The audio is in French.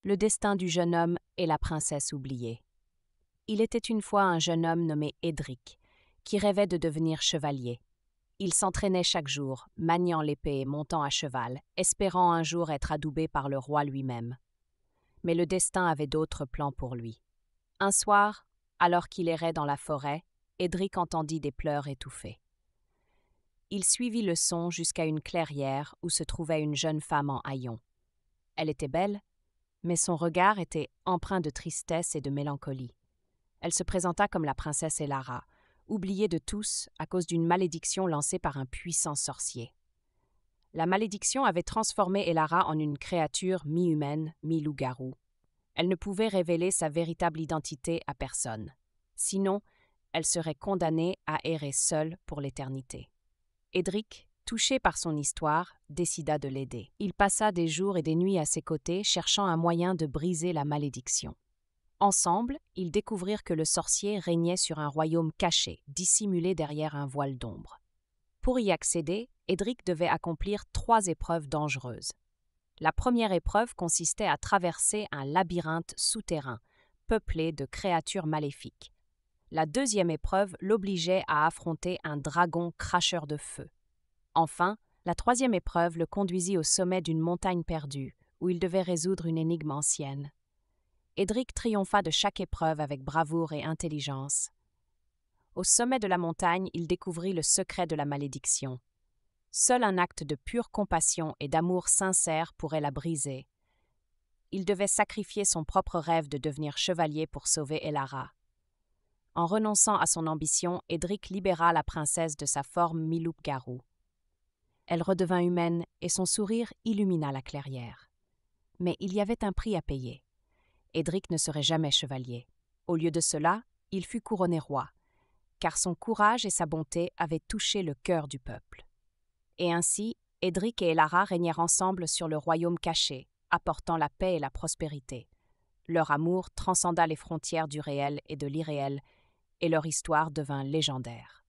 Le destin du jeune homme et la princesse oubliée. Il était une fois un jeune homme nommé Édric, qui rêvait de devenir chevalier. Il s'entraînait chaque jour, maniant l'épée et montant à cheval, espérant un jour être adoubé par le roi lui-même. Mais le destin avait d'autres plans pour lui. Un soir, alors qu'il errait dans la forêt, Édric entendit des pleurs étouffés. Il suivit le son jusqu'à une clairière où se trouvait une jeune femme en haillons. Elle était belle, mais son regard était empreint de tristesse et de mélancolie. Elle se présenta comme la princesse Elara, oubliée de tous à cause d'une malédiction lancée par un puissant sorcier. La malédiction avait transformé Elara en une créature mi-humaine, mi-loup-garou. Elle ne pouvait révéler sa véritable identité à personne. Sinon, elle serait condamnée à errer seule pour l'éternité. Édric, touché par son histoire, décida de l'aider. Il passa des jours et des nuits à ses côtés, cherchant un moyen de briser la malédiction. Ensemble, ils découvrirent que le sorcier régnait sur un royaume caché, dissimulé derrière un voile d'ombre. Pour y accéder, Édric devait accomplir 3 épreuves dangereuses. La première épreuve consistait à traverser un labyrinthe souterrain, peuplé de créatures maléfiques. La deuxième épreuve l'obligeait à affronter un dragon cracheur de feu. Enfin, la troisième épreuve le conduisit au sommet d'une montagne perdue, où il devait résoudre une énigme ancienne. Édric triompha de chaque épreuve avec bravoure et intelligence. Au sommet de la montagne, il découvrit le secret de la malédiction. Seul un acte de pure compassion et d'amour sincère pourrait la briser. Il devait sacrifier son propre rêve de devenir chevalier pour sauver Elara. En renonçant à son ambition, Édric libéra la princesse de sa forme mi-loup-garou. Elle redevint humaine et son sourire illumina la clairière. Mais il y avait un prix à payer. Édric ne serait jamais chevalier. Au lieu de cela, il fut couronné roi, car son courage et sa bonté avaient touché le cœur du peuple. Et ainsi, Édric et Elara régnèrent ensemble sur le royaume caché, apportant la paix et la prospérité. Leur amour transcenda les frontières du réel et de l'irréel, et leur histoire devint légendaire.